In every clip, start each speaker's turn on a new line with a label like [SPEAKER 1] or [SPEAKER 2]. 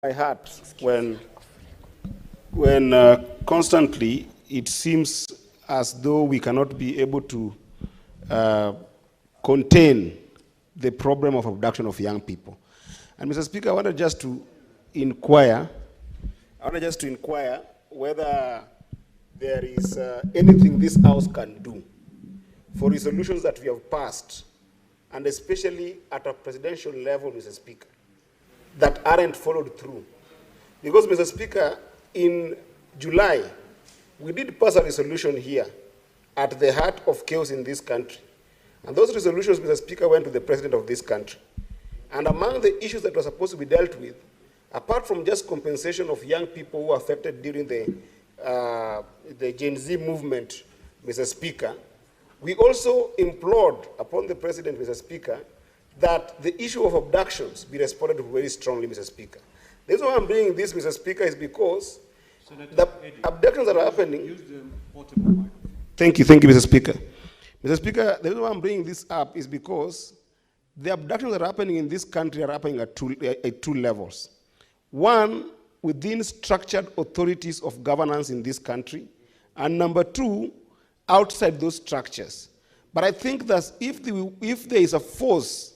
[SPEAKER 1] my heart when constantly it seems as though we cannot be able to contain the problem of abduction of young people. And Mr. Speaker, I wanted just to inquire whether there is anything this House can do for resolutions that we have passed, and especially at a presidential level, Mr. Speaker, that aren't followed through. Because, Mr. Speaker, in July, we did pass a resolution here at the heart of chaos in this country. And those resolutions, Mr. Speaker, went to the president of this country. And among the issues that were supposed to be dealt with, apart from just compensation of young people who were affected during the Gen Z movement, Mr. Speaker, we also implored upon the president, Mr. Speaker, that the issue of abductions be responded to very strongly, Mr. Speaker. The reason why I'm bringing this, Mr. Speaker, is because the abductions that are happening.
[SPEAKER 2] Use the portable microphone.
[SPEAKER 1] Thank you, Mr. Speaker. Mr. Speaker, the reason why I'm bringing this up is because the abductions that are happening in this country are happening at two levels. One, within structured authorities of governance in this country, and number two, outside those structures. But I think that if there is a force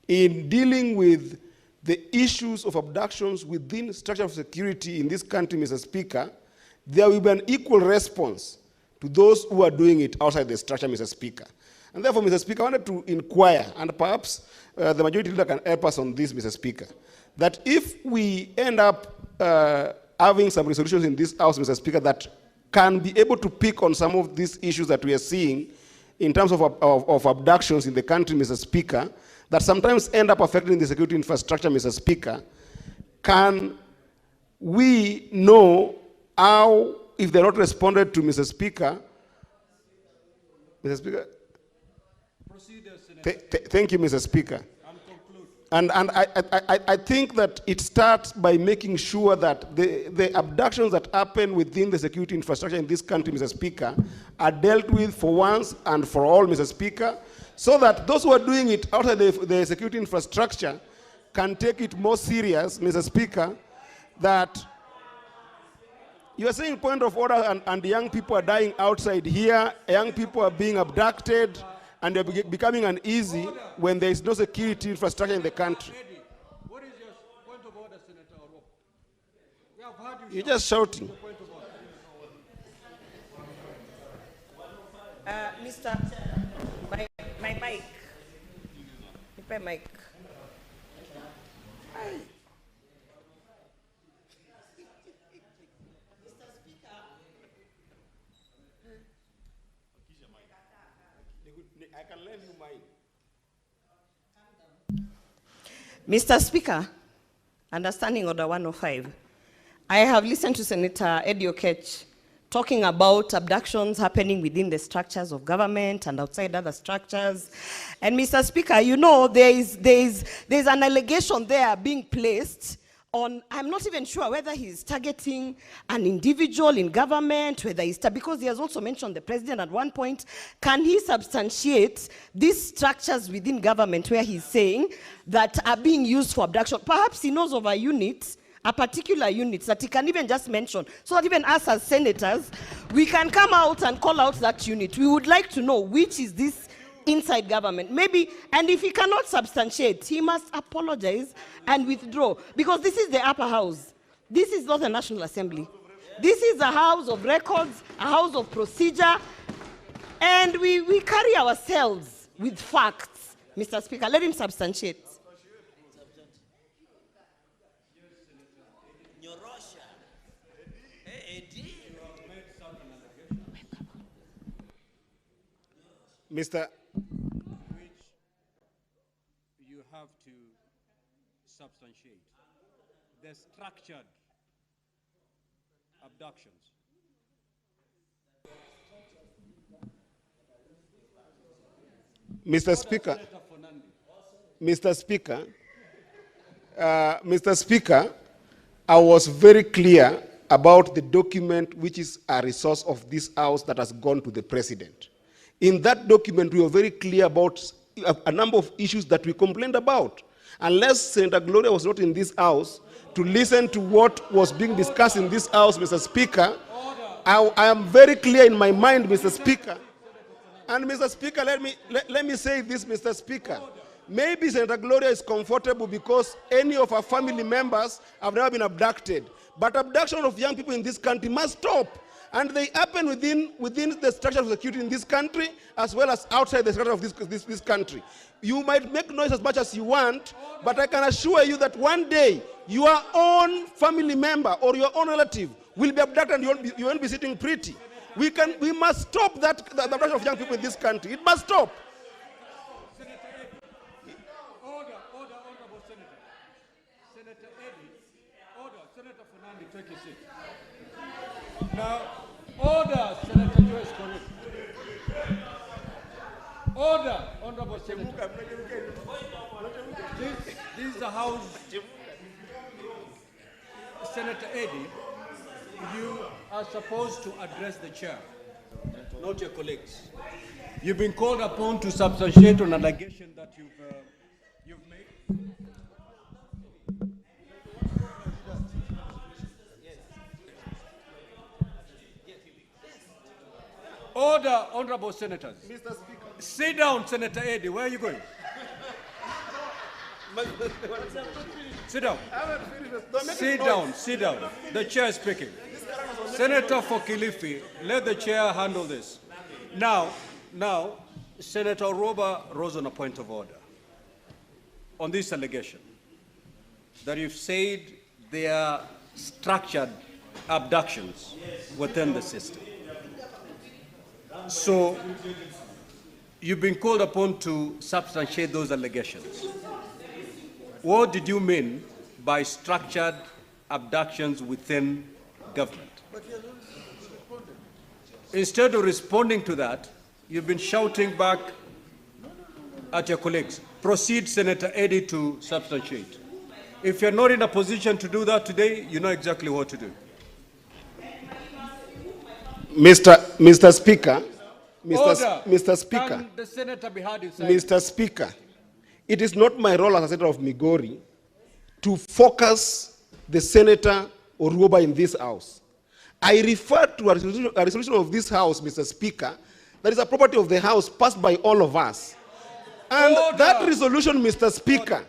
[SPEAKER 1] in dealing with the issues of abductions within structure of security in this country, Mr. Speaker, there will be an equal response to those who are doing it outside the structure, Mr. Speaker. And therefore, Mr. Speaker, I wanted to inquire, and perhaps the majority leader can help us on this, Mr. Speaker, that if we end up having some resolutions in this House, Mr. Speaker, that can be able to pick on some of these issues that we are seeing in terms of abductions in the country, Mr. Speaker, that sometimes end up affecting the security infrastructure, Mr. Speaker, can we know how, if they're not responded to, Mr. Speaker, thank you, Mr. Speaker. And I think that it starts by making sure that the abductions that happen within the security infrastructure in this country, Mr. Speaker, are dealt with for once and for all, Mr. Speaker, so that those who are doing it outside the security infrastructure can take it more serious, Mr. Speaker, that you are saying point of order and young people are dying outside here, young people are being abducted, and they're becoming uneasy when there is no security infrastructure in the country.
[SPEAKER 2] What is your point of order, Senator Oketh? We have heard you.
[SPEAKER 1] You're just shouting.
[SPEAKER 3] Mr. My mic. My mic.
[SPEAKER 1] I can lend you mine.
[SPEAKER 3] Mr. Speaker, understanding Order 105, I have listened to Senator Oketh talking about abductions happening within the structures of government and outside other structures. And Mr. Speaker, you know, there is an allegation there being placed on, I'm not even sure whether he's targeting an individual in government, whether he's, because he has also mentioned the president at one point. Can he substantiate these structures within government where he's saying that are being used for abduction? Perhaps he knows of a unit, a particular unit that he can even just mention, so that even us as senators, we can come out and call out that unit. We would like to know which is this inside government. Maybe, and if he cannot substantiate, he must apologize and withdraw. Because this is the upper house. This is not the National Assembly. This is a house of records, a house of procedure, and we carry ourselves with facts. Mr. Speaker, let him substantiate.
[SPEAKER 1] Mr.
[SPEAKER 2] Which you have to substantiate. The structured abductions.
[SPEAKER 1] Mr. Speaker, I was very clear about the document which is a resource of this House that has gone to the President. In that document, we were very clear about a number of issues that we complained about. Unless Senator Gloria was not in this House, to listen to what was being discussed in this house, Mr. Speaker. I am very clear in my mind, Mr. Speaker. And Mr. Speaker, let me say this, Mr. Speaker. Maybe Senator Gloria is comfortable because any of her family members have never been abducted. But abduction of young people in this country must stop. And they happen within the structure of security in this country as well as outside the structure of this country. You might make noise as much as you want, but I can assure you that one day your own family member or your own relative will be abducted and you won't be sitting pretty. We must stop the abduction of young people in this country. It must stop.
[SPEAKER 2] Honorable Senator. Senator Eddie, order. Senator Fernandez, take your seat. Now, order, Senator Joyce Correct. Order, Honorable Senator. This is the House. Senator Eddie, you are supposed to address the chair, not your colleagues. You've been called upon to substantiate an allegation that you've made. Order, honorable senators. Mr. Speaker. Sit down, Senator Eddie. Where are you going? Sit down. Sit down. The chair is speaking. Senator for Kilifi, let the chair handle this. Now, Senator Oketh rose on a point of order on this allegation that you've said there are structured abductions within the system. So you've been called upon to substantiate those allegations. What did you mean by structured abductions within government? Instead of responding to that, you've been shouting back at your colleagues. Proceed, Senator Eddie, to substantiate. If you're not in a position to do that today, you know exactly what to do.
[SPEAKER 1] Mr. Speaker,
[SPEAKER 2] Order.
[SPEAKER 1] Mr. Speaker,
[SPEAKER 2] Can the senator be heard inside?
[SPEAKER 1] Mr. Speaker, it is not my role as a senator of Migori to focus the Senator Orwoba in this house. I refer to a resolution of this house, Mr. Speaker, that is a property of the house passed by all of us. And
[SPEAKER 2] Order.
[SPEAKER 1] that resolution, Mr. Speaker,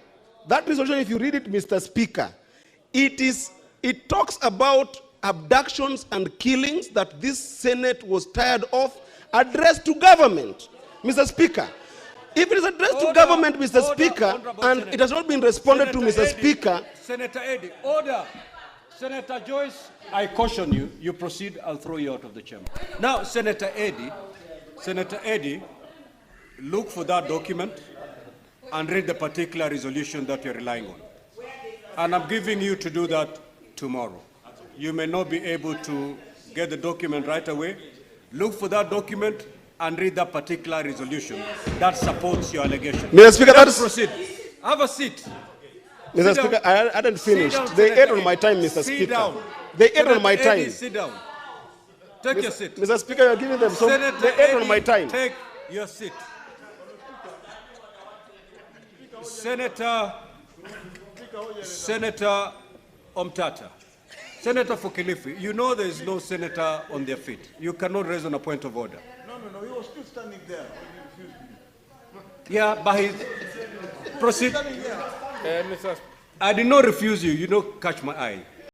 [SPEAKER 1] that resolution, if you read it, Mr. Speaker, it talks about abductions and killings that this Senate was tired of, addressed to government, Mr. Speaker. If it is addressed to government, Mr. Speaker, and it has not been responded to, Mr. Speaker.
[SPEAKER 2] Senator Eddie, order. Senator Joyce, I caution you. You proceed, I'll throw you out of the chamber. Now, Senator Eddie, look for that document and read the particular resolution that you're relying on. And I'm giving you to do that tomorrow. You may not be able to get the document right away. Look for that document and read that particular resolution that supports your allegation.
[SPEAKER 1] Mr. Speaker,
[SPEAKER 2] let's proceed. Have a seat.
[SPEAKER 1] Mr. Speaker, I hadn't finished. They ate on my time, Mr. Speaker. They ate on my time.
[SPEAKER 2] Sit down. Take your seat.
[SPEAKER 1] Mr. Speaker, you're giving them so they ate on my time.
[SPEAKER 2] Take your seat. Senator Omtata. Senator for Kilifi, you know there is no senator on their feet. You cannot raise on a point of order.
[SPEAKER 4] No, he was still standing there.
[SPEAKER 2] Yeah, but he proceed. I did not refuse you. You don't catch my eye.